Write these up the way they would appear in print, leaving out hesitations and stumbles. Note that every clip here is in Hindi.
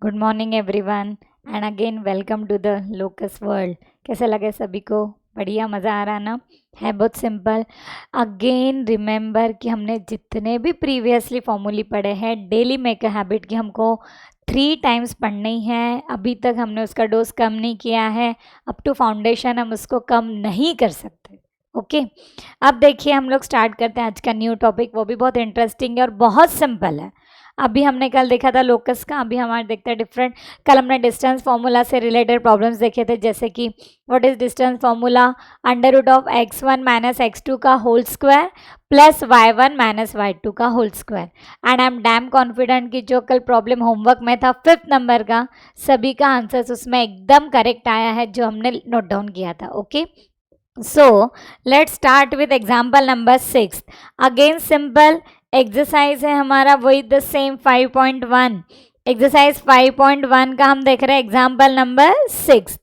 Good morning everyone and again welcome to the Locus world. कैसे लगे सभी को? बढ़िया, मज़ा आ रहा ना? है बहुत सिंपल। अगेन रिमेंबर कि हमने जितने भी प्रीवियसली फॉर्मूले पढ़े हैं, डेली मेक अ हैबिट कि हमको 3 टाइम्स पढ़ना ही है। अभी तक हमने उसका डोज कम नहीं किया है। अप टू फाउंडेशन हम उसको कम नहीं कर सकते। ओके अब देखिए हम लोग स्टार्ट करते हैं आज का न्यू टॉपिक। वो भी बहुत इंटरेस्टिंग है और बहुत सिंपल है। अभी हमने कल देखा था लोकस का, अभी हमारे देखते हैं डिफरेंट। कल हमने डिस्टेंस फार्मूला से रिलेटेड प्रॉब्लम्स देखे थे, जैसे कि what is distance formula, under root of x1 minus x2 का whole square plus y1 minus y2 का whole square. And I am damn confident कि जो कल प्रॉब्लम होमवर्क में था 5th नंबर का, सभी का आंसर्स उसमें एकदम करेक्ट आया है जो हमने नोट डाउन किया था। Okay so let's start with example number 6। again simple exercise है हमारा, वही द सेम 5.1। एक्सरसाइज 5.1 का हम देख रहे हैं example number 6।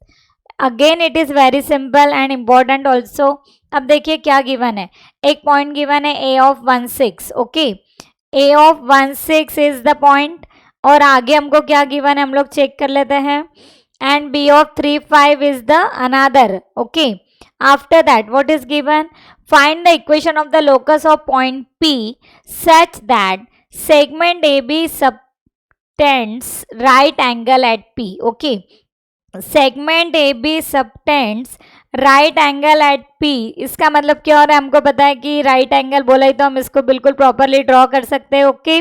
Again it is very simple and important also. अब देखिए क्या गिवन है, एक पॉइंट गिवन है a of 1,6। Okay, a of 1,6 is the point, और आगे हमको क्या गिवन है हम लोग चेक कर लेते हैं। And b of 3,5 is the another. Okay, after that what is given, find the equation of the locus of point P such that segment AB subtends right angle at P। okay, segment AB subtends right angle at P। इसका मतलब क्या हो रहा है, हमको पता है कि राइट एंगल बोला ही तो हम इसको बिल्कुल प्रॉपरली ड्रॉ कर सकते हैं। ओके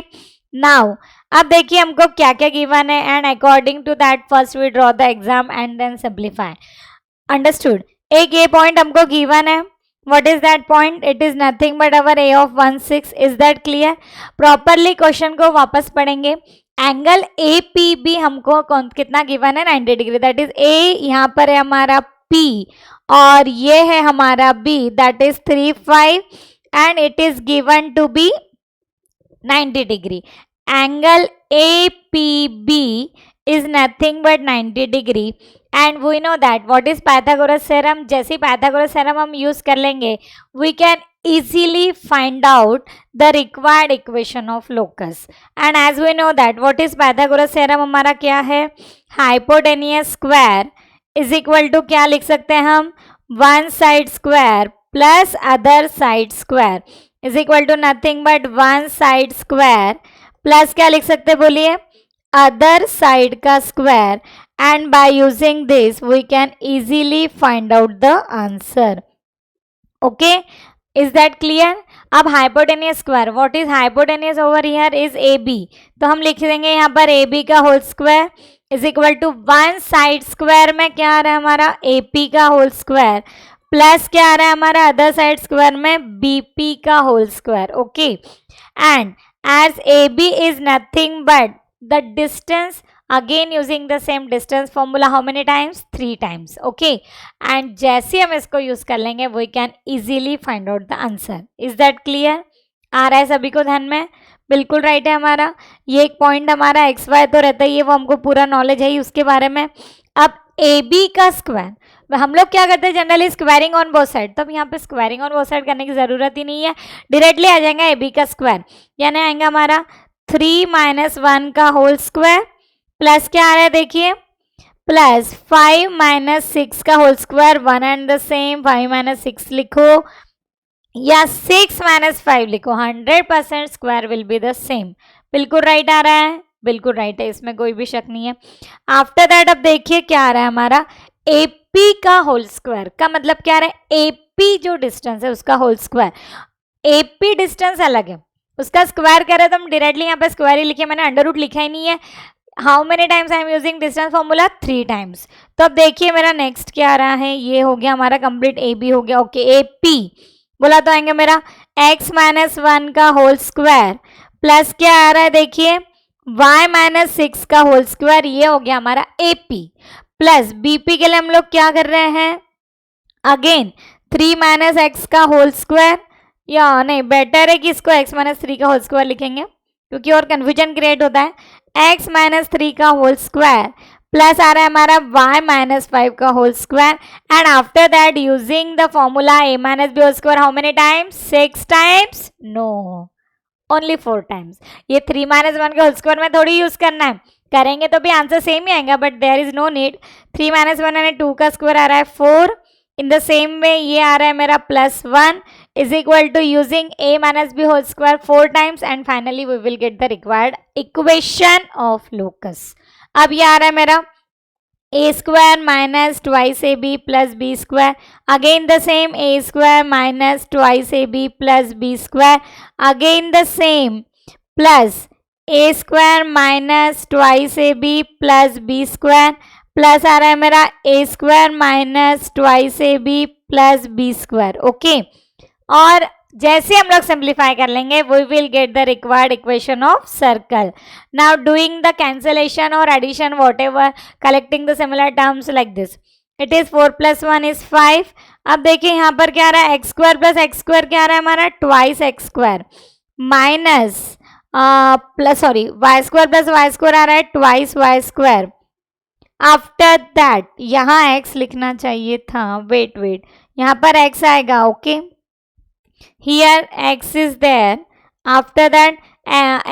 नाउ अब देखिए हमको क्या क्या गिवन है, and according to that first we draw the exam and then simplify. Understood? एक ये पॉइंट हमको गिवन है, what is that point, it is nothing but our a of 1,6। Is that clear? Properly question को वापस पढ़ेंगे। एंगल ए पी बी हमको कितना गिवन है, 90 डिग्री। दैट इज a, यहाँ पर है हमारा p, और ये है हमारा b, that is 3,5 and it is given to be 90 degree. Angle A P B is nothing but 90 degree, and we know that what is Pythagoras theorem। जैसे Pythagoras theorem हम use कर लेंगे, we can easily find out the required equation of locus। and as we know that what is Pythagoras theorem हमारा क्या है, hypotenuse square is equal to क्या लिख सकते हैं हम, one side square plus other side square is equal to nothing but one side square plus क्या लिख सकते हैं बोलिए, अदर साइड का square. And by using this we can easily find out the answer. Okay, is that clear? अब hypotenuse square, what is hypotenuse over here is A B, तो हम लिख देंगे यहाँ पर ए बी का whole square is equal to one side square में क्या आ रहा है हमारा ए पी का होल स्क्वायर प्लस क्या आ रहा है हमारा अदर साइड स्क्वायर में बी पी का whole square. Okay, and as A B is nothing but the distance, again using the same distance formula, how many times, 3 times। okay, and जैसे हम इसको यूज कर लेंगे we can easily find out the answer। is that clear? आ रहा है सभी को ध्यान में? बिल्कुल राइट है हमारा। ये एक पॉइंट हमारा एक्स वाई तो रहता ही है, वो हमको पूरा नॉलेज है ही उसके बारे में। अब ए बी का स्क्वायर हम लोग क्या करते हैं generally, squaring on both side. तो अब यहाँ पे स्क्वायरिंग ऑन बोथ साइड करने की जरूरत ही नहीं है, डायरेक्टली आ जाएगा ए बी का स्क्वायर, यानी आएगा हमारा 3 माइनस 1 का होल स्क्वायर प्लस क्या आ रहा है देखिए, प्लस 5 माइनस 6 का whole square, one and the same. 5 minus 6 लिखो या 6 माइनस 5 लिखो, 100% square will be the same. बिल्कुल राइट आ रहा है, बिल्कुल राइट है, इसमें कोई भी शक नहीं है। आफ्टर दैट अब देखिए क्या आ रहा है हमारा, एपी का होल स्क्वायर का मतलब क्या आ रहा है, एपी जो डिस्टेंस है उसका होल स्क्वायर। एपी डिस्टेंस अलग है, उसका स्क्वायर करे तो हम डायरेक्टली यहाँ पे स्क्वायर ही लिखे, मैंने अंडर रूट लिखा ही नहीं है। How many times I am using distance formula, 3 times. तो अब देखिए मेरा नेक्स्ट क्या आ रहा है, ये हो गया हमारा कंप्लीट, ए बी हो गया। ओके, ए पी बोला तो आएंगे मेरा x माइनस 1 का होल स्क्वायर प्लस क्या आ रहा है देखिए, y माइनस 6 का होल स्क्वायर, ये हो गया हमारा A P plus B P के लिए हम लोग क्या कर रहे हैं, अगेन 3 माइनस एक्स का होल स्क्वायर, या नहीं बेटर है कि इसको x माइनस 3 का होल स्क्वायर लिखेंगे क्योंकि और कन्फ्यूजन क्रिएट होता है। x माइनस 3 का होल स्क्वायर प्लस आ रहा है हमारा y माइनस 5 का whole square, and after that using the formula a minus b whole square, how many times, 6 times, no only 4 times. ये 3 माइनस 1 के होल स्क्वायर में थोड़ी यूज करना है, करेंगे तो भी आंसर सेम ही आएगा, but there is no need. 3 minus 1 यानी 2 का स्क्वायर आ रहा है 4। इन द सेम वे ये आ रहा है मेरा +1 is equal to using a minus b whole square 4 times and finally we will get the required equation of locus. अब ये आ रहा है मेरा a square minus twice ab plus b square, again the same a square minus twice ab plus b square, again the same plus a square minus twice ab plus b square plus आ रहा है मेरा a square minus twice ab plus b square। Okay, और जैसे हम लोग सिंप्लीफाई कर लेंगे we will get the required equation of circle. Now doing the cancellation और addition whatever, collecting the similar terms like this, it is 4 + 1 = 5। अब देखिए यहाँ पर क्या आ रहा है, x² + x² क्या आ रहा है हमारा, twice x² minus plus sorry y² + y² आ रहा है ट्वाइस y²। आफ्टर दैट यहाँ x लिखना चाहिए था, वेट यहाँ पर x आएगा। Okay, here x is there, after that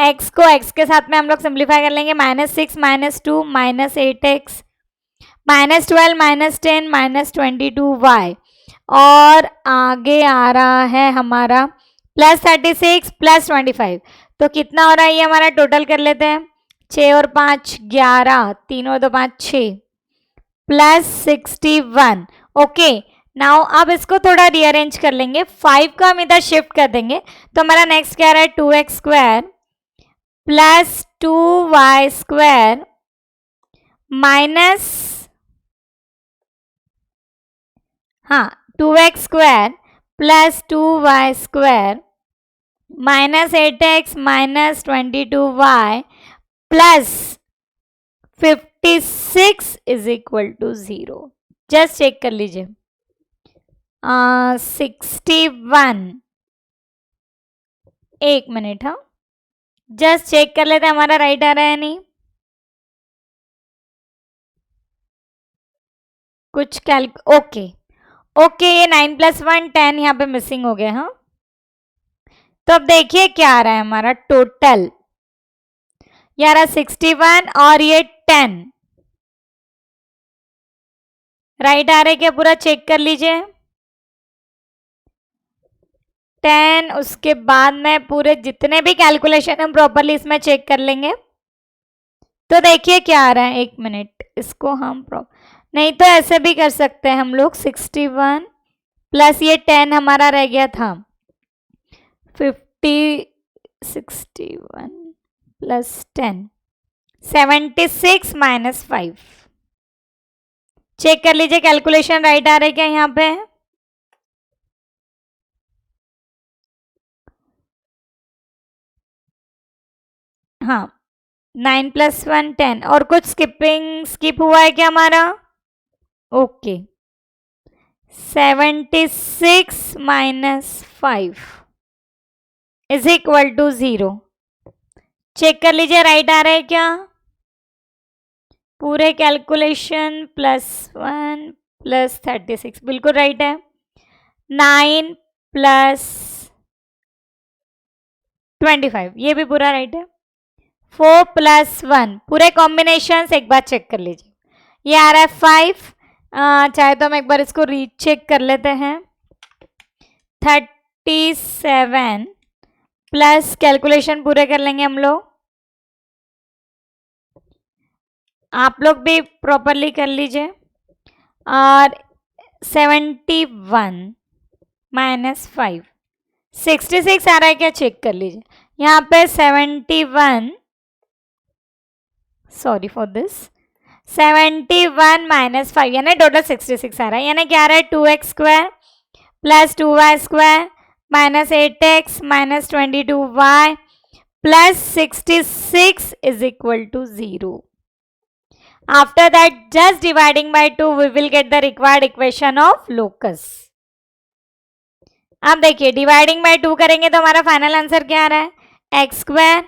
x को x के साथ में हम लोग सिंप्लीफाई कर लेंगे, -6 -2 -8x -12 -10 -22y, और आगे आ रहा है हमारा +36 +25। तो कितना हो रहा है ये हमारा, टोटल कर लेते हैं, 6 और 5 11, 3 और 2 5 6 +61। ओके, नाउ अब इसको थोड़ा रीअरेंज कर लेंगे, 5 को हम इधर शिफ्ट कर देंगे तो हमारा नेक्स्ट क्या रहा है, 2x² + 2y² minus 2x² + 2y² minus 8x minus 22y plus 56 is equal to 0। Just check कर लीजिए, 61, एक मिनट, हाँ जस्ट चेक कर लेते हैं हमारा राइट आ रहा है नहीं, कुछ ओके ये 9 + 1 10 यहाँ पे मिसिंग हो गया। हाँ, तो अब देखिए क्या आ रहा है हमारा टोटल, ये आ रहा 61 और ये 10 राइट आ रहा है क्या, पूरा चेक कर लीजिए। 10 उसके बाद में पूरे जितने भी कैलकुलेशन हम प्रॉपरली इसमें चेक कर लेंगे। तो देखिए क्या आ रहा है, एक मिनट, इसको हम नहीं तो ऐसे भी कर सकते हैं हम लोग, 61 प्लस ये 10 हमारा रह गया था 50, 61 प्लस 10 76 - 5। चेक कर लीजिए कैलकुलेशन राइट आ रहा है क्या यहाँ पे, हाँ 9 + 1 10, और कुछ स्किप हुआ है क्या हमारा, okay 76 - 5 is equal to 0। Check कर लीजिए राइट आ रहा है क्या, पूरे कैलकुलेशन +1 + 36 बिल्कुल राइट है, 9 + 25 ये भी पूरा राइट है, 4 + 1 पूरे कॉम्बिनेशन एक बार चेक कर लीजिए, ये आ रहा है 5, चाहे तो हम एक बार इसको रीचेक कर लेते हैं, 37 प्लस कैलकुलेशन पूरे कर लेंगे हम लोग, आप लोग भी प्रॉपरली कर लीजिए, और 71 - 5 66 आ रहा है क्या, चेक कर लीजिए यहाँ पे 71, सॉरी फॉर दिस, 71 - 5 यानी टोटल 66 आ रहा है, यानी क्या आ रहा है, 2x² + 2y² - 8x - 22y plus 66 is equal to 0. After that, just dividing by 2, we will get the required equation of locus. अब देखिए डिवाइडिंग बाय 2 करेंगे तो हमारा फाइनल आंसर क्या आ रहा है, x²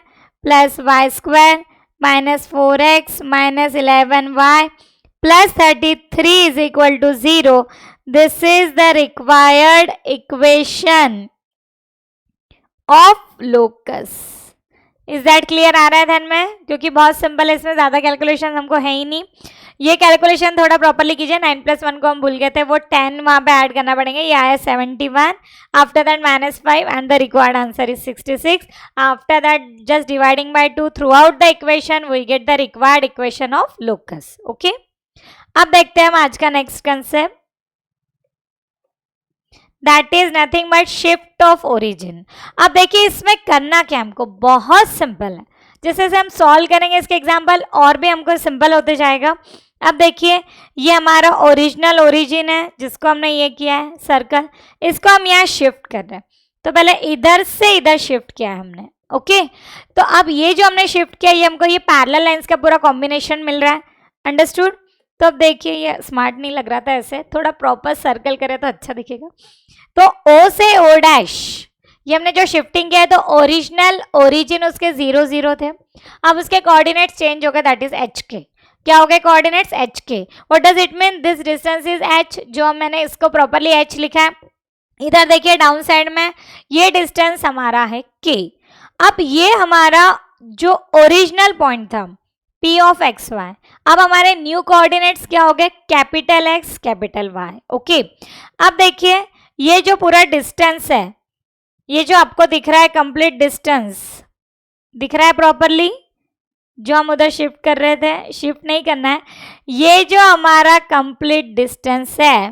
+ y² - 4x - 11y plus 33 is equal to 0. This is the required equation of locus. Is that clear? आ रहा है ध्यान में? क्योंकि बहुत सिंपल है, इसमें ज़्यादा कैलकुलेशन हमको है ही नहीं। ये कैलकुलेशन थोड़ा प्रॉपरली कीजिए। 9+1 को हम भूल गए थे, वो 10 वहाँ पे ऐड करना पड़ेंगे। ये आया 71, after that -5 and the required answer is 66। After that just dividing by 2 throughout the equation we get the required equation of locus. Okay, अब देखते हैं हम आज का next concept, that is nothing but shift of origin. अब देखिए इसमें करना क्या, हमको बहुत सिंपल है। जैसे जैसे हम सॉल्व करेंगे इसके एग्जाम्पल और भी हमको सिंपल होते जाएगा। अब देखिए ये हमारा ओरिजिनल ओरिजिन है जिसको हमने ये किया है सर्कल, इसको हम यहाँ शिफ्ट कर रहे हैं। तो पहले इधर से इधर शिफ्ट किया है हमने। ओके, तो अब ये जो हमने शिफ्ट किया ये हमको ये पैरेलल लाइंस का पूरा कॉम्बिनेशन मिल रहा है। अंडरस्टूड? तो अब देखिए ये स्मार्ट नहीं लग रहा था, ऐसे थोड़ा प्रॉपर सर्कल करे तो अच्छा दिखेगा। तो O से O डैश ये हमने जो शिफ्टिंग किया है, तो ओरिजिनल ओरिजिन उसके 0 0 थे। अब उसके कोऑर्डिनेट्स चेंज हो गए, दैट इज एच के। क्या हो गए कोऑर्डिनेट्स? एच के। What does it mean? This distance is H, जो मैंने इसको प्रॉपरली एच लिखा है। इधर देखिए डाउन साइड में ये डिस्टेंस हमारा है के। अब ये हमारा जो ओरिजिनल पॉइंट था P ऑफ एक्स वाई, अब हमारे न्यू कोऑर्डिनेट्स क्या हो गए? Capital x capital Y. Okay, अब देखिए ये जो पूरा डिस्टेंस है, ये जो आपको दिख रहा है कंप्लीट डिस्टेंस दिख रहा है प्रॉपरली, जो हम उधर शिफ्ट कर रहे थे, शिफ्ट नहीं करना है। ये जो हमारा कंप्लीट डिस्टेंस है,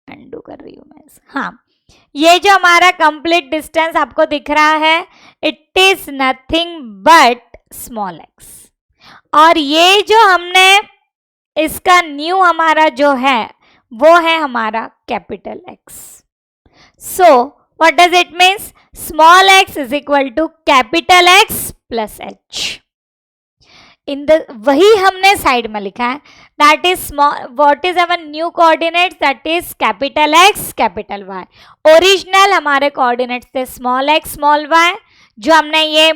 अंडू कर रही हूं मैं, हाँ, ये जो हमारा कंप्लीट डिस्टेंस आपको दिख रहा है, it is nothing but small x. और ये जो हमने इसका न्यू हमारा जो है वो है हमारा capital x. So what does it means? Small x is equal to capital x plus h. In the वही हमने साइड में लिखा है, that is small, what is our new coordinates? That is capital x capital y. Original हमारे कोऑर्डिनेट्स थे स्मॉल एक्स स्मॉल वाई, जो हमने ये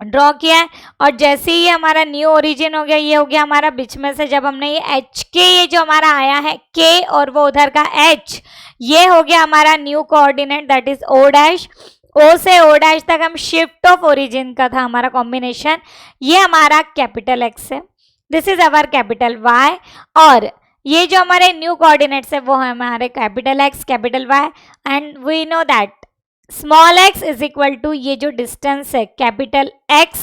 ड्रॉ किया है। और जैसे ही हमारा न्यू ओरिजिन हो गया, ये हो गया हमारा बीच में से, जब हमने ये एच के, ये जो हमारा आया है के और वो उधर का एच, ये हो गया हमारा new coordinate, that is O dash. O से ओ डैश तक हम शिफ्ट ऑफ ओरिजिन का था हमारा कॉम्बिनेशन, ये हमारा कैपिटल एक्स है, this is our capital y. और ये जो हमारे न्यू कोऑर्डिनेट्स है वो है हमारे capital x capital y. And we know that small x is equal to ये जो डिस्टेंस है कैपिटल एक्स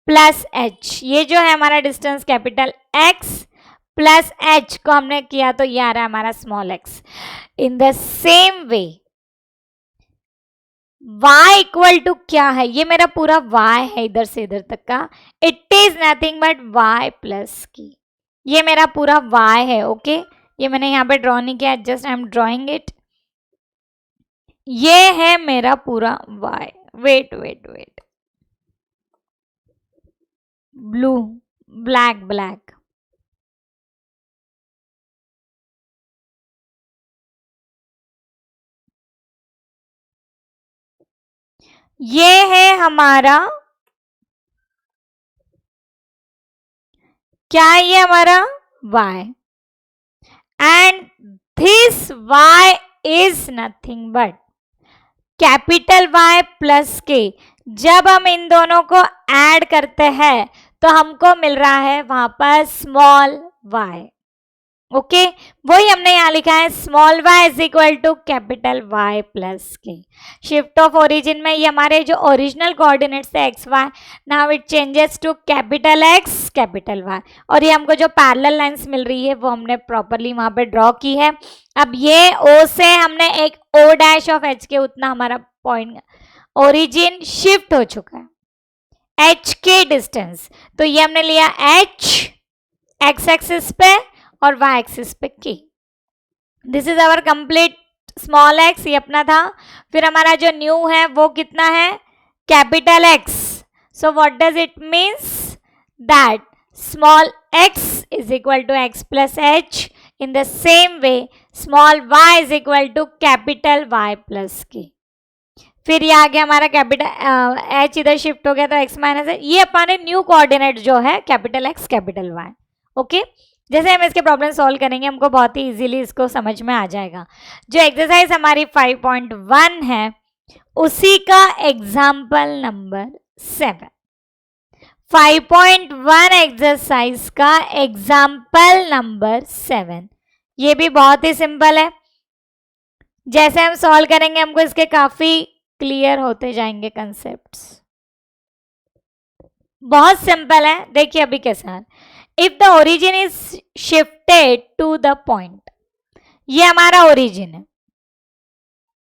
प्लस एच, ये जो है हमारा distance capital x plus h को हमने किया तो ये आ रहा है हमारा small x. In the same way y equal to क्या है? ये मेरा पूरा y है इधर से इधर तक का, it is nothing but y plus की, ये मेरा पूरा y है। ओके, ये मैंने यहाँ पे ड्रॉ नहीं किया, just I am drawing it. ये है मेरा पूरा y। Wait wait wait, blue black black, ये है हमारा क्या? ये हमारा y and this y is nothing but capital Y plus k. जब हम इन दोनों को ऐड करते हैं तो हमको मिल रहा है वहां पर स्मॉल y। ओके, वही हमने यहाँ लिखा है small y is equal to capital Y plus k. Shift of origin में ये हमारे जो ओरिजिनल कोऑर्डिनेट्स है x y, now it changes to capital x capital Y। और ये हमको जो पैरेलल लाइंस मिल रही है वो हमने प्रॉपरली वहां पे ड्रॉ की है। अब ये O से हमने एक O डैश ऑफ H के, उतना हमारा पॉइंट ओरिजिन शिफ्ट हो चुका है H के डिस्टेंस, तो ये हमने लिया H एक्स एक्सिस पे और y एक्सिस पे k। This is our complete small x, ये अपना था। फिर हमारा जो न्यू है वो कितना है? Capital x। So what does it means? That small x is equal to x plus h। In the same way small y is equal to capital y plus k। फिर ये आ गया हमारा कैपिटल h, इधर शिफ्ट हो गया तो x माइनस है। ये अपने न्यू कोऑर्डिनेट जो है capital x capital y। Okay, जैसे हम इसके प्रॉब्लम सॉल्व करेंगे हमको बहुत ही इजीली इसको समझ में आ जाएगा। जो एक्सरसाइज हमारी 5.1 है उसी का एग्जाम्पल नंबर 7, 5.1 एक्सरसाइज का एग्जाम्पल नंबर 7। ये भी बहुत ही सिंपल है, जैसे हम सॉल्व करेंगे हमको इसके काफी क्लियर होते जाएंगे कंसेप्ट्स। बहुत सिंपल है, देखिए अभी कैसा है। If the origin is shifted to the point, ये हमारा ओरिजिन है।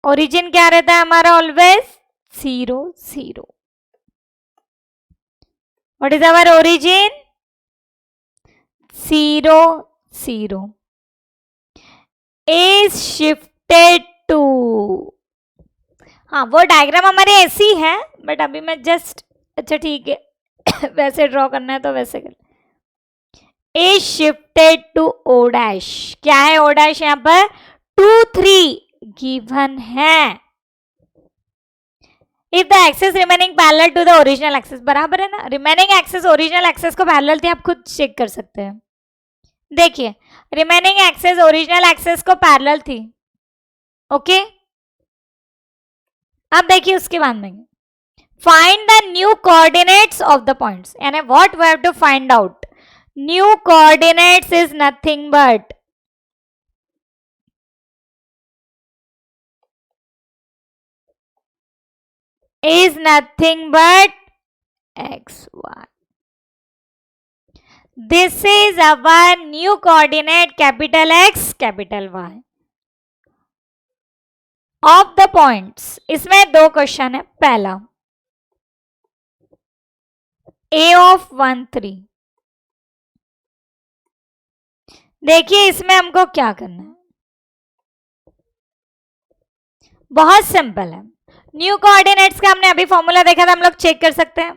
ओरिजिन क्या रहता है हमारा? Always 0 0। What is our origin? 0 0 is shifted to, हाँ वो डायग्राम हमारी ऐसी है, बट अभी मैं जस्ट, अच्छा ठीक है वैसे ड्रॉ करना है तो वैसे कर। Is shifted to O dash, क्या है ओ डैश? यहां पर 2 3 गिवन है। If the axes remaining parallel to the original axes, बराबर है ना, रिमेनिंग एक्सेस ओरिजिनल एक्सेस को पैरेलल थी, आप खुद चेक कर सकते हैं। देखिए रिमेनिंग एक्सेस ओरिजिनल एक्सेस को पैरेलल थी, ओके। अब देखिए उसके बाद में find the new coordinates of the points, यानी what we have to find out. New coordinates is nothing but x y. This is our new coordinate capital X capital Y of the points. इसमें दो क्वेश्चन है। पहला A of 1 3, देखिए इसमें हमको क्या करना है, बहुत सिंपल है। न्यू कोऑर्डिनेट्स का हमने अभी फॉर्मूला देखा था, हम लोग चेक कर सकते हैं।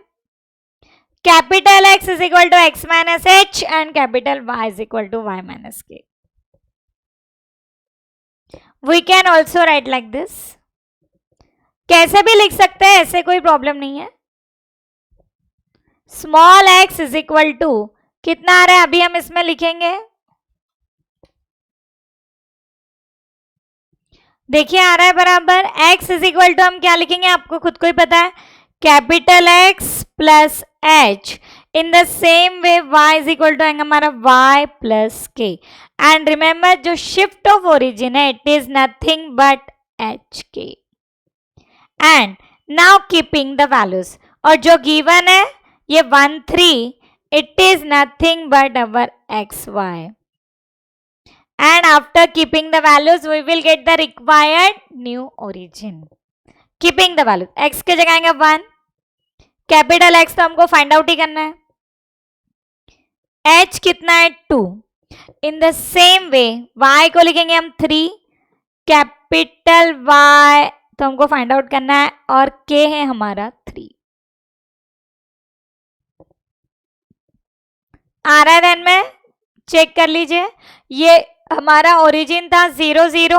Capital X is equal to x minus h and capital Y is equal to y minus k। We can also write like this, कैसे भी लिख सकते हैं, ऐसे कोई प्रॉब्लम नहीं है। Small x is equal to कितना आ रहा है, अभी हम इसमें लिखेंगे, देखिए आ रहा है बराबर x इज इक्वल टू, हम क्या लिखेंगे आपको खुद को ही पता है, capital X plus h। In the same way y is equal to आएगा हमारा y plus k। And remember जो शिफ्ट ऑफ ओरिजिन है it is nothing but H K. And now keeping the values, और जो गिवन है ये 1 3, it is nothing but our X Y. And after keeping the values we will get the required new origin. Keeping the values, x के जगह आएंगे 1, कैपिटल x तो हमको फाइंड आउट ही करना है, h कितना है 2। In the same way y को लिखेंगे हम 3, कैपिटल y तो हमको फाइंड आउट करना है, और k है हमारा 3। आ रहा है ध्यान में, चेक कर लीजिए। ये हमारा ओरिजिन था 0 0,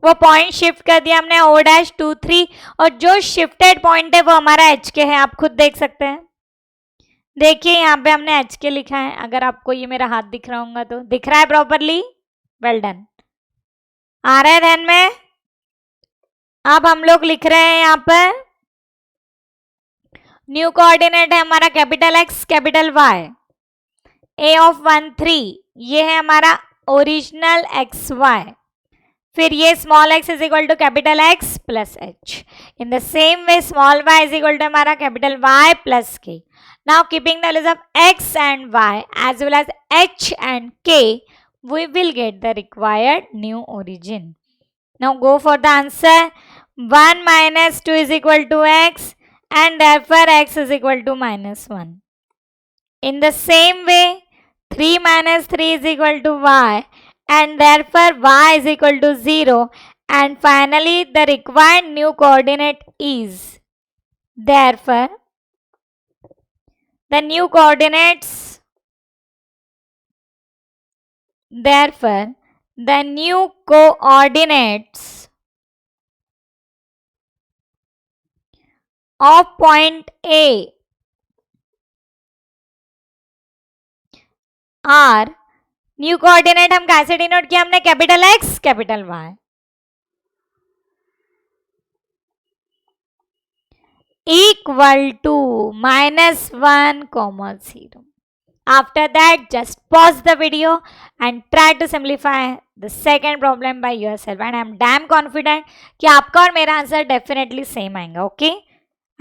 वो पॉइंट शिफ्ट कर दिया हमने ओ डैश 2 3, और जो शिफ्टेड पॉइंट है वो हमारा एच के है, आप खुद देख सकते हैं। देखिए यहाँ पे हमने एच के लिखा है, अगर आपको ये मेरा हाथ दिख रहा होगा तो दिख रहा है प्रॉपरली, वेल डन। आ रहा है ध्यान में। अब हम लोग लिख रहे हैं यहाँ पर न्यू कोऑर्डिनेट है हमारा capital x capital y, A of 1 3 ये है हमारा ओरिजिनल एक्स वाई, फिर ये small x is equal to capital x plus h। In the same way small y is equal to हमारा capital Y plus k। Now keeping the values of x and y as well as h and k, we will get the required new origin. Now go for the answer. 1 minus 2 is equal to x and therefore x is equal to minus 1. In the same way 3 minus 3 is equal to y and therefore y is equal to 0, and finally the required new coordinate is, therefore the new coordinates, therefore the new coordinates of point A are, new coordinate हम कैसे डिनोट किया हमने, capital x capital y. equal to -1, 0. After that, just pause the video and try to simplify the second problem by yourself. And I'm damn confident कि आपका और मेरा आंसर definitely same आएगा. Okay?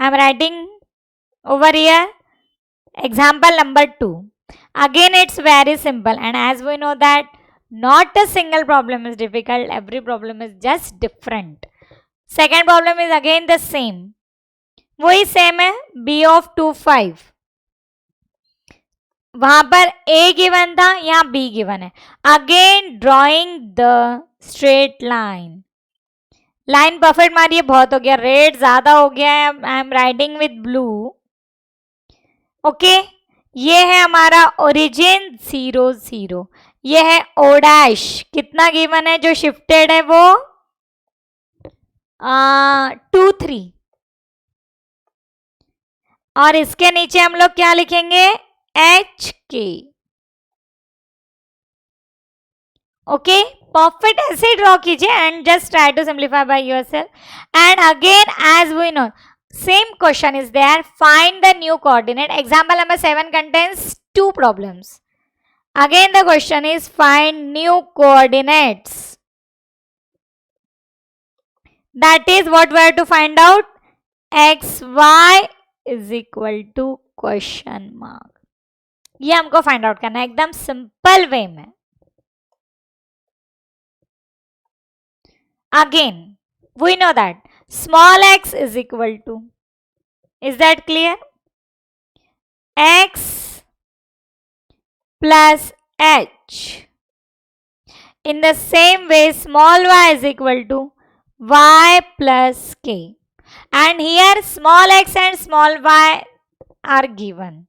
I'm writing over here example number 2. Again, it's very simple, and as we know that not a single problem is difficult. Every problem is just different. Second problem is again the same. वही सेम है. b of 2, 5. वहां पर a गिवन था, यहाँ b गिवन है. Again drawing the straight line. Line perfect मारिए. बहुत हो गया. रेड ज्यादा हो गया है. I am writing with blue. Okay, ये है हमारा ओरिजिन 0, 0. ये है o डैश. कितना गिवन है जो शिफ्टेड है वो 2, 3. और इसके नीचे हम लोग क्या लिखेंगे? HK. ओके, परफेक्ट ऐसे ड्रॉ कीजिए and just try to simplify by yourself. And again as we know, same question is there. Find the new coordinate. Example number 7 contains 2 problems. Again the question is find new coordinates. That is what we have to find out. X, Y is equal to question mark. ये हमको फाइंड आउट करना है एकदम सिंपल वे में. Again, we know that small x is equal to, is that clear? X plus h. In the same way, small y is equal to y plus k. And here small x and small y are given.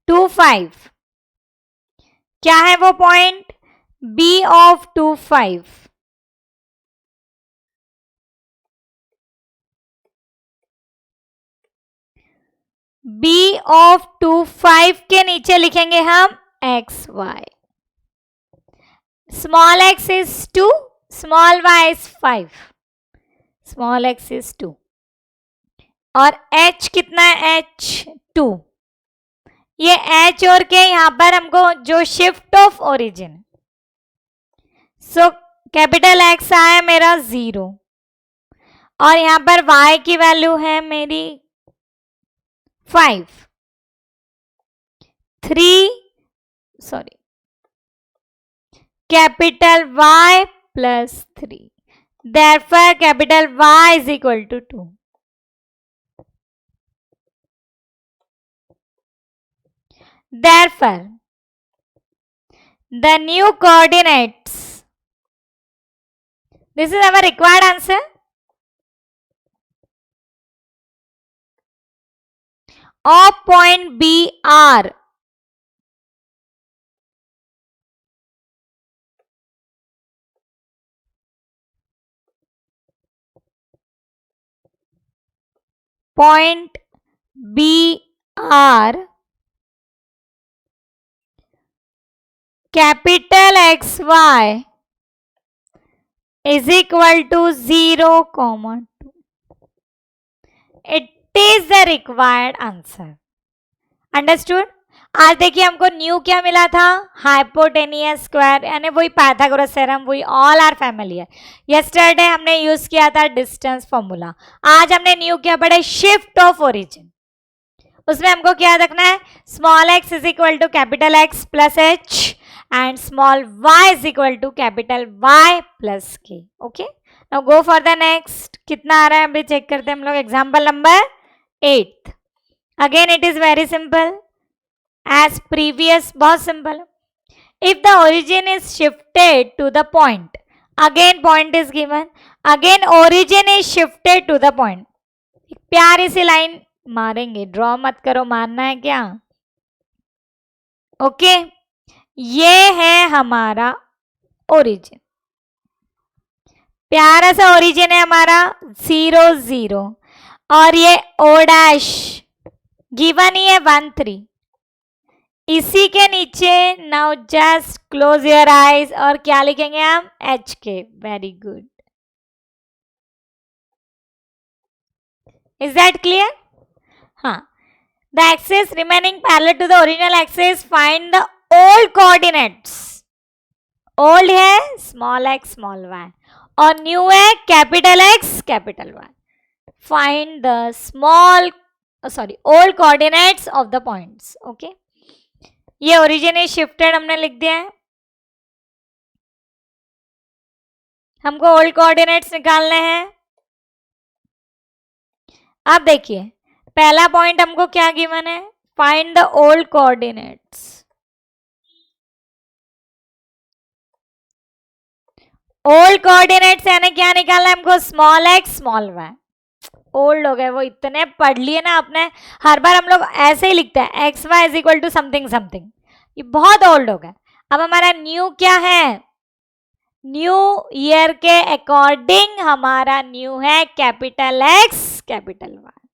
2, 5. क्या है वो point? b of 2, 5. b of 2, 5 के नीचे लिखेंगे हम x, y. Small x is 2, small y is 5. Small x is 2. और h कितना है? h 2. ये h और k यहां पर हमको जो shift of origin. So capital x आया मेरा 0 और यहां पर y की वैल्यू है मेरी 5. 3, sorry, capital Y plus 3. Therefore capital Y is equal to 2. Therefore the new coordinates, this is our required answer, of point B are point B are capital XY is equal to 0, 2. It is the required answer. Understood? आज देखिए हमको न्यू क्या मिला था? हाइपोटेनियस स्क्वायर, यानी वही पाइथागोरस थ्योरम, वही ऑल आर फैमिलियर. यस्टरडे हमने यूज किया था डिस्टेंस फॉर्मूला. आज हमने न्यू क्या पढ़ा? Shift of origin. उसमें हमको क्या रखना है? Small x is equal to capital X plus h and small y is equal to capital Y plus k. Okay, now go for the next. कितना आ रहा है अभी चेक करते हैं हम लोग. Example number 8. Again it is very simple as previous, बहुत simple. if the origin is shifted to the point, again point is given, again origin is shifted to the point. प्यारी सी लाइन मारेंगे, ड्रॉ मत करो, मारना है क्या? ओके, ये है हमारा ओरिजिन. प्यारा सा ओरिजिन है हमारा 0, 0 और ये o डैश गिवन ही है 1, 3. इसी के नीचे now just close your eyes और क्या लिखेंगे हम? HK. Very good. Is that clear? हाँ, the axis remaining parallel to the original axis, find the old coordinates. Old है स्मॉल एक्स स्मॉल वाई और न्यू है capital x capital Y. Find the small old coordinates of the points. Okay, ये ओरिजिन इज शिफ्टेड हमने लिख दिया है। हमको ओल्ड कोऑर्डिनेट्स निकालने हैं। अब देखिए, पहला पॉइंट हमको क्या गिवन है, find the old coordinates. Old coordinates यानी क्या निकालना है हमको, small x small y. Old हो गए, वो इतने पढ़ लिए ना आपने, हर बार हम लोग ऐसे ही लिखते हैं x y is equal to something something, ये बहुत ओल्ड हो गया। अब हमारा न्यू क्या है, न्यू ईयर के अकॉर्डिंग हमारा न्यू है capital x capital Y.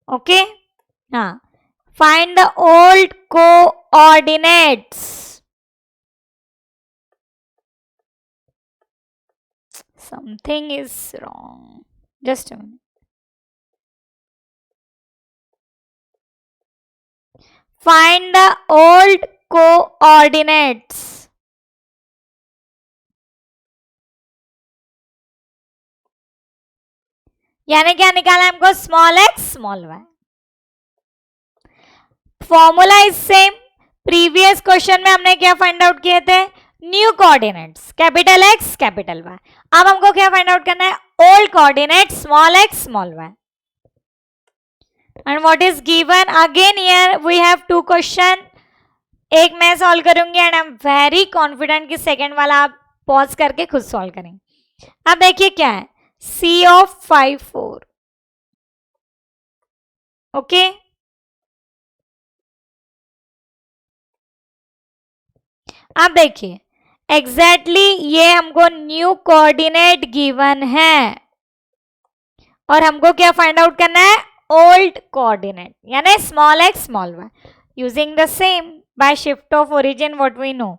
Okay, हाँ, find the old coordinates. Something is wrong. Just a minute. Find the old coordinates. यानी क्या निकाला हमको, small x small y. Formula is same, previous question में हमने क्या फाइंड आउट किए थे, new coordinates capital x capital y. अब हमको क्या फाइंड आउट करना है, old coordinates small x small y. And what is given again here, we have two question, एक मैं सॉल्व करूंगी and I am very confident कि सेकंड वाला आप पॉज करके खुद सॉल्व करेंगे। अब देखिए क्या है, C ऑफ 5 4। ओके, अब देखिए एग्जैक्टली ये हमको न्यू कोऑर्डिनेट गिवन है और हमको क्या फाइंड आउट करना है, ओल्ड कोऑर्डिनेट यानी small x small y. Using the same by shift of origin, what we know,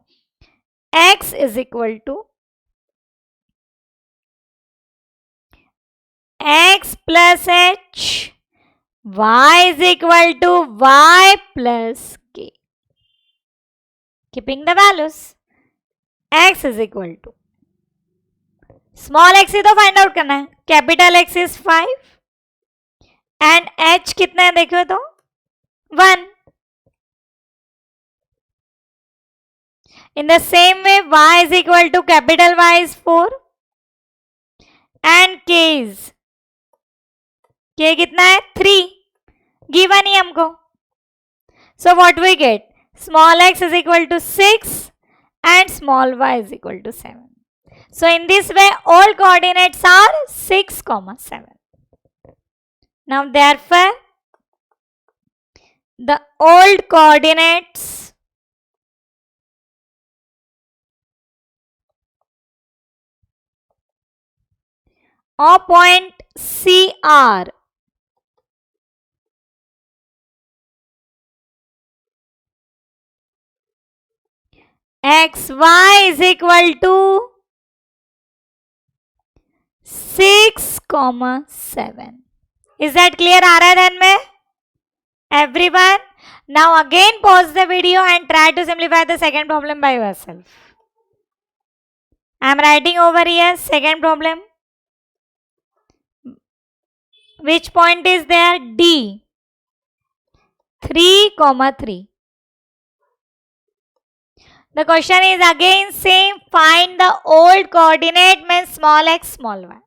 x is equal to x plus h, y is equal to y plus k। Keeping the values, x is equal to small x ही तो फाइंड आउट करना है, capital X is 5 and h कितना है देखो तो 1। In the same way, y is equal to capital Y is 4 and k is, k कितना है 3, given ही हमको। So what we get, small x is equal to 6 and small y is equal to 7. So in this way, all coordinates are 6, 7. Now therefore, the old coordinates or point C are x y is equal to 6, 7. Is that clear? आ रहा है ध्यान में everyone? Now again pause the video and try to simplify the second problem by yourself. I am writing over here second problem. Which point is there? D. 3, 3. The question is again same. Find the old coordinate means small x small y.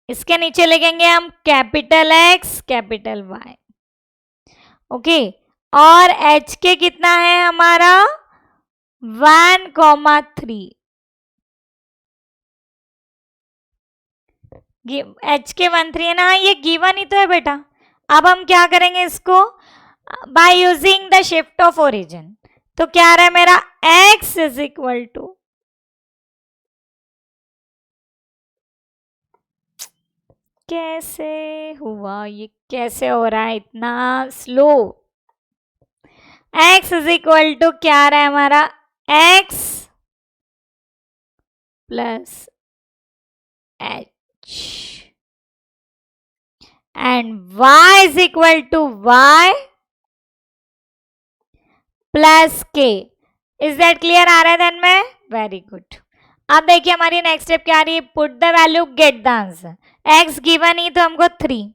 इसके नीचे लिखेंगे हम capital X capital Y। Okay, और H के कितना है हमारा 1, 3। H के 1, 3 है ना, ये गिवन ही तो है बेटा। अब हम क्या करेंगे इसको, by using the shift of origin, तो क्या आ रहा है मेरा x इज इक्वल टू, कैसे हुआ ये, कैसे हो रहा है इतना slow, x is equal to क्या आ रहा है हमारा x plus h and y is equal to y plus k. Is that clear? आ रहा है ध्यान में? Very good. अब देखिए हमारी नेक्स्ट स्टेप क्या आ रही है. Put the value, get the answer. x given ही तो हमको 3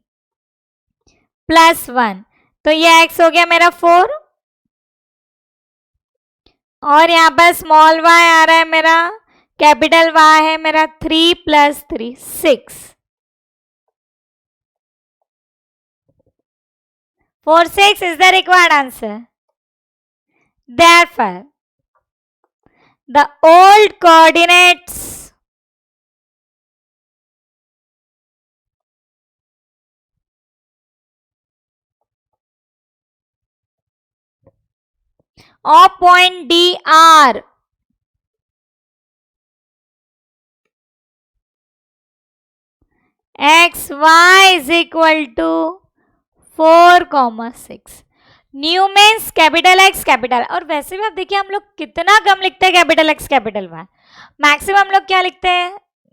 प्लस 1, तो ये x हो गया मेरा 4 और यहाँ पर स्मॉल y आ रहा है मेरा, कैपिटल y है मेरा 3 plus 3 6. 4 6 is the required answer. Therefore, the old coordinates of point D are x y is equal to 4,6. New means capital x capital. और वैसे भी आप देखिए हम लोग कितना कम लिखते हैं capital x capital y. Maximum हम लोग क्या लिखते हैं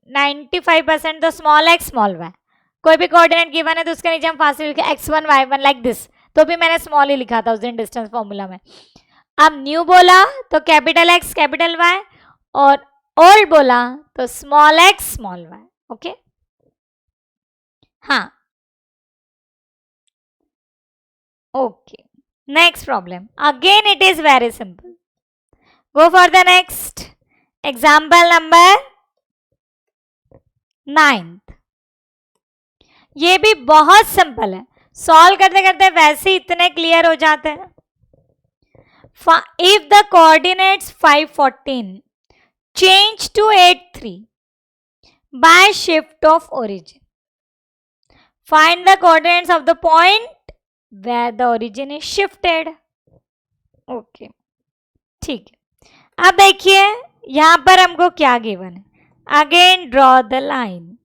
95% तो स्मॉल एक्स स्मॉल वाई. कोई भी कोऑर्डिनेट गिवन है तो उसके नीचे हम फास्ट लिखे x1 y1 लाइक दिस, तो भी मैंने स्मॉल ही लिखा था उस दिन डिस्टेंस फॉर्मूला में. अब न्यू बोला तो कैपिटल एक्स कैपिटल वाई और ओल्ड बोला तो small x small y. Okay. हाँ okay. Next problem. Again it is very simple. Go for the next. Example number 9th. ये भी बहुत सिंपल है, सॉल्व करते करते वैसे ही इतने क्लियर हो जाते हैं. If the coordinates 514 change to 83 by shift of origin, find the coordinates of the point where the origin is shifted. Okay ठीक है. अब देखिए यहां पर हमको क्या गिवन है. Again draw the line.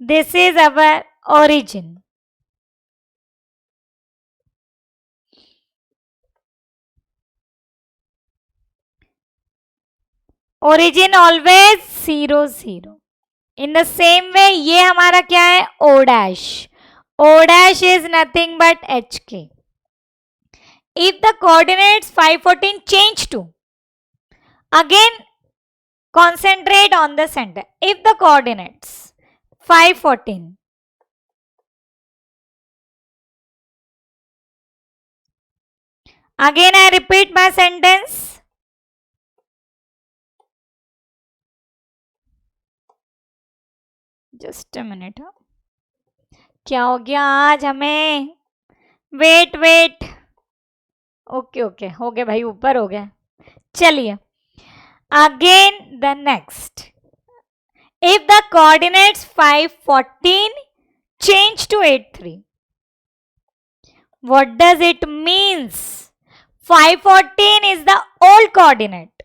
This is our origin. origin always 0 0. In the same वे ये हमारा क्या है o dash. o dash is nothing but hk. If the coordinates 514 change to, again concentrate on the center. If the coordinates 514 again I repeat my sentence. Just a minute. क्या हो गया आज हमें. Wait wait. ओके ओके हो गया भाई, ऊपर हो गया. चलिए again the next. If the coordinates 514 change to 83, what does it means? 514 is the old coordinate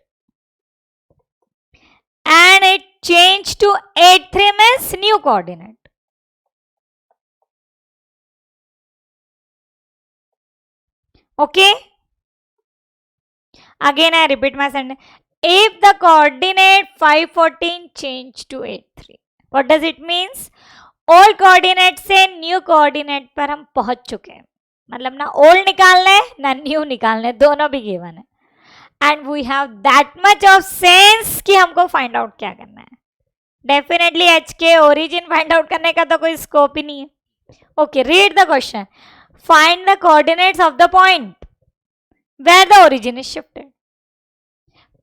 and it changed to 83 means new coordinate. Okay, again I repeat my sentence. If the coordinate 514 change to 83, what does it means? Old coordinate से न्यू कोऑर्डिनेट पर हम पहुंच चुके हैं. मतलब ना ओल्ड निकालना है ना न्यू निकालना है, दोनों भी गिवन है. And we have that much of sense कि हमको फाइंड आउट क्या करना है. Definitely H K origin find out करने का तो कोई स्कोप ही नहीं है. Okay, read the question. Find the coordinates of the point where the origin is shifted.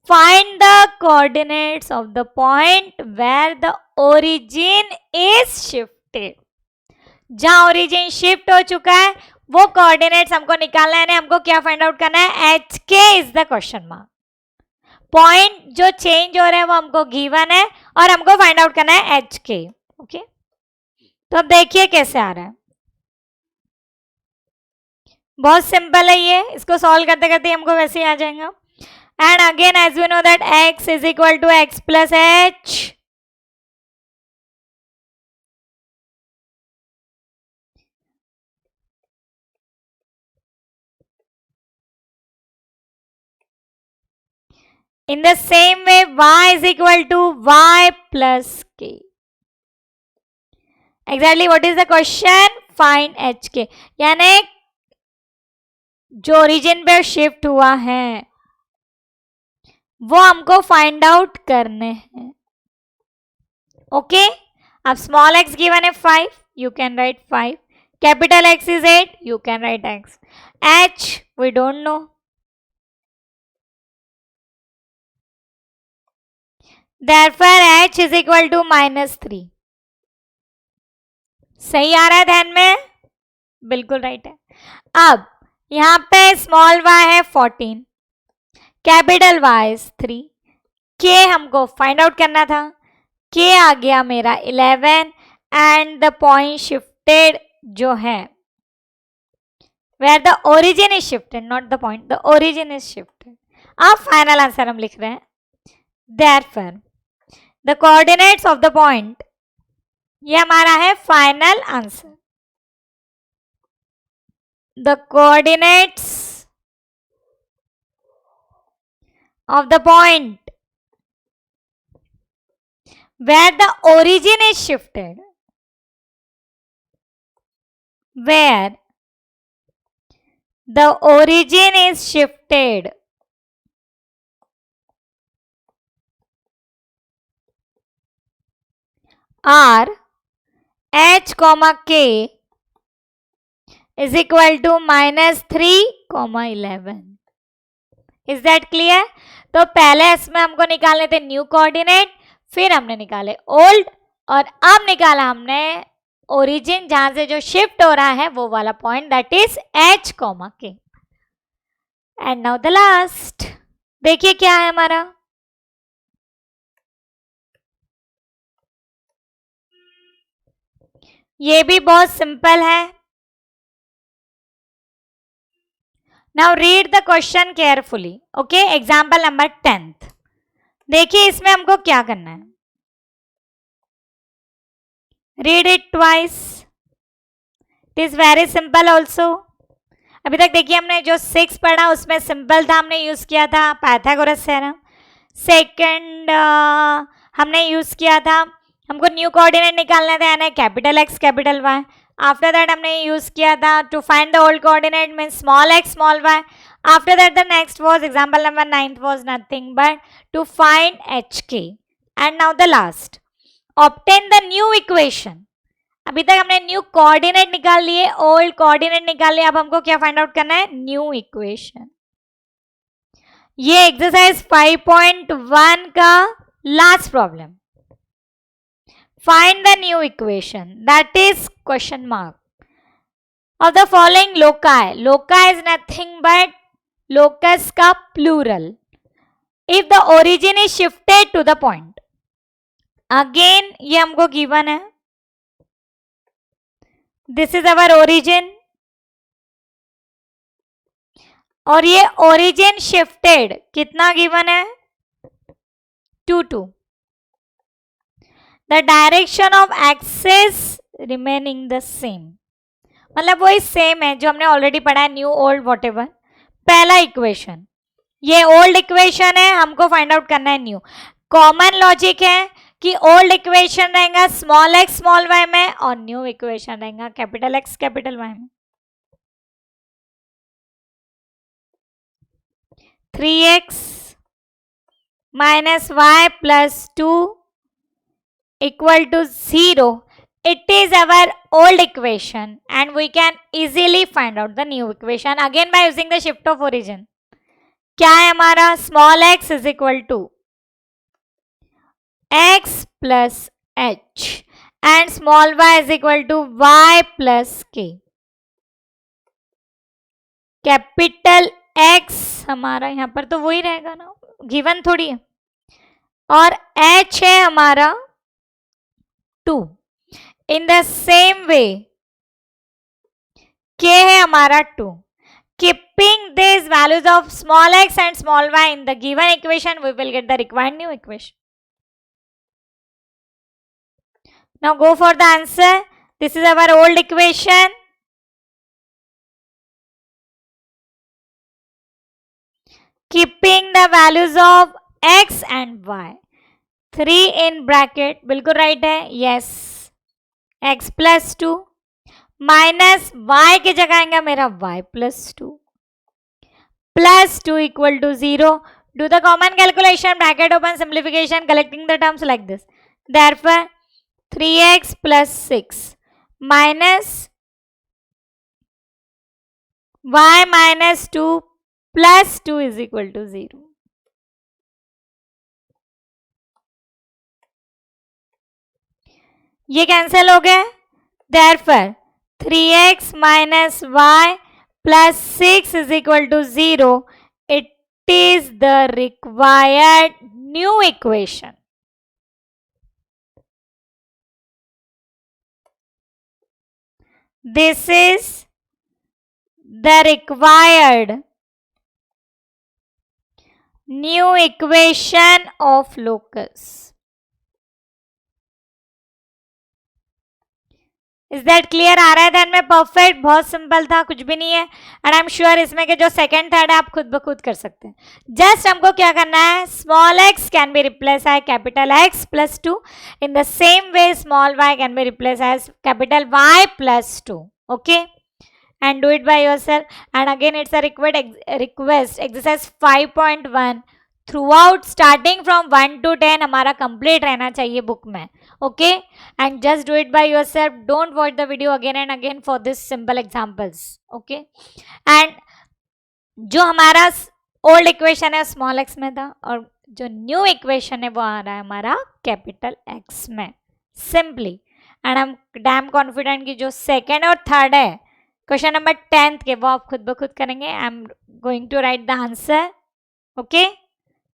Find the coordinates of the point where the origin is shifted. जहां ओरिजिन शिफ्ट हो चुका है वो कोऑर्डिनेट्स हमको निकालना है. हमको क्या फाइंड आउट करना है? एच के is the question mark. Point जो चेंज हो रहा है वो हमको गिवन है और हमको फाइंड आउट करना है एच के. ओके, तो अब देखिए कैसे आ रहा है. बहुत सिंपल है ये, इसको सॉल्व करते करते हमको वैसे ही आ जाएगा. And again as we know that x is equal to x plus h. In the same way, y is equal to y plus k. Exactly what is the question? Find hk. यानी जो ओरिजिन पे शिफ्ट हुआ है वो हमको फाइंड आउट करने हैं. ओके, अब स्मॉल x गिवन है 5, you can write 5. Capital X is 8, you can write X. H we don't know. Therefore H is equal to -3. सही आ रहा है ध्यान में? बिल्कुल राइट है. अब यहां पे स्मॉल y है 14, कैपिटल Y is 3. K हमको फाइंड आउट करना था. K आ गया मेरा 11 एंड द पॉइंट शिफ्टेड जो है where the origin is shifted, not the point, the origin is shifted. अब फाइनल आंसर हम लिख रहे हैं. Therefore the coordinates of the point, ये हमारा है final answer. The coordinates of the point where the origin is shifted, where the origin is shifted are h comma k is equal to -3 comma 11. Is that clear? तो पहले इसमें हमको निकालने थे न्यू कोऑर्डिनेट, फिर हमने निकाले ओल्ड, और अब निकाला हमने ओरिजिन जहां से जो शिफ्ट हो रहा है वो वाला point, that is h comma के. एंड नाउ द लास्ट, देखिए क्या है हमारा. ये भी बहुत सिंपल है. Now read the question carefully. Okay, example number 10th. देखिए इसमें हमको क्या करना है. Read it twice. It is very simple also. अभी तक देखिए हमने जो 6 पढ़ा उसमें सिंपल था, हमने यूज किया था पाइथागोरस थ्योरम. सेकंड हमने यूज किया था, हमको न्यू कोऑर्डिनेट निकालना था, यानी capital x capital Y. After that हमने यूज किया था to find the old coordinate means small x small Y. After that the next was example number 9th was nothing but to find H K. And now the last, obtain the new equation. अभी तक हमने न्यू कोऑर्डिनेट निकाल लिए, ओल्ड कोऑर्डिनेट निकाल लिए, अब हमको क्या फाइंड आउट करना है? New equation. ये एक्सरसाइज 5.1 का last problem. Find the new equation, that is question mark. Of the following loci. Loci is nothing but locus का plural. If the origin is shifted to the point. Again ये हमको गिवन है. दिस इज अवर ओरिजिन और ये ओरिजिन शिफ्टेड कितना गिवन है? 2 2. The direction of axis remaining the same, मतलब वही सेम है जो हमने ऑलरेडी पढ़ा है, न्यू ओल्ड वॉट एवर. पहला इक्वेशन, ये ओल्ड इक्वेशन है, हमको फाइंड आउट करना है न्यू. कॉमन लॉजिक है कि ओल्ड इक्वेशन रहेगा स्मॉल एक्स स्मॉल वाई में और न्यू इक्वेशन रहेगा कैपिटल एक्स कैपिटल वाई में. 3x minus y plus 2 equal to 0. It is our old equation and we can easily find out the new equation again by using the shift of origin. क्या है हमारा? Small x is equal to x plus h and small y is equal to y plus k. Capital x हमारा यहाँ पर तो वही रहेगा ना, गिवन थोड़ी है, और h है हमारा 2. In the same way k है हमारा 2. Keeping these values of small x and small y in the given equation, we will get the required new equation. Now go for the answer. This is our old equation. Keeping the values of x and y. 3 in bracket, बिल्कुल राइट है, yes. x plus 2 minus y की जगह आएगा मेरा y plus 2 plus 2 equal to 0. Do the common calculation, bracket open, simplification, collecting the terms like this. Therefore, 3x plus 6 minus y minus 2 plus 2 is equal to 0. ये कैंसिल हो गया. Therefore, 3x minus y plus 6 is equal to 0. It is the required new equation. This is the required new equation of locus. Is that clear? आ रहा है ध्यान में? परफेक्ट, बहुत सिंपल था, कुछ भी नहीं है. एंड आई एम श्योर इसमें के जो सेकंड थर्ड है आप खुद ब खुद कर सकते हैं. जस्ट हमको क्या करना है, small x can be replace by capital x plus 2. In the same way small y can be replace as capital y plus 2. Okay, and do it by yourself. And again it's a request exercise 5.1 throughout starting from 1 to 10 हमारा complete रहना चाहिए बुक में. Okay, and just do it by yourself. Don't watch the video again and again for this simple examples. Okay, and जो हमारा ओल्ड इक्वेशन है स्मॉल x में था और जो न्यू इक्वेशन है वो आ रहा है हमारा कैपिटल x में सिंपली. एंड हम डैम कॉन्फिडेंट की जो सेकेंड और थर्ड है क्वेश्चन नंबर 10th के वो आप खुद ब खुद करेंगे. I am going to write the answer. Okay,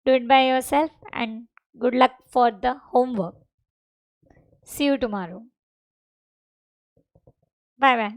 do it by yourself and good luck for the homework. See you tomorrow. Bye bye.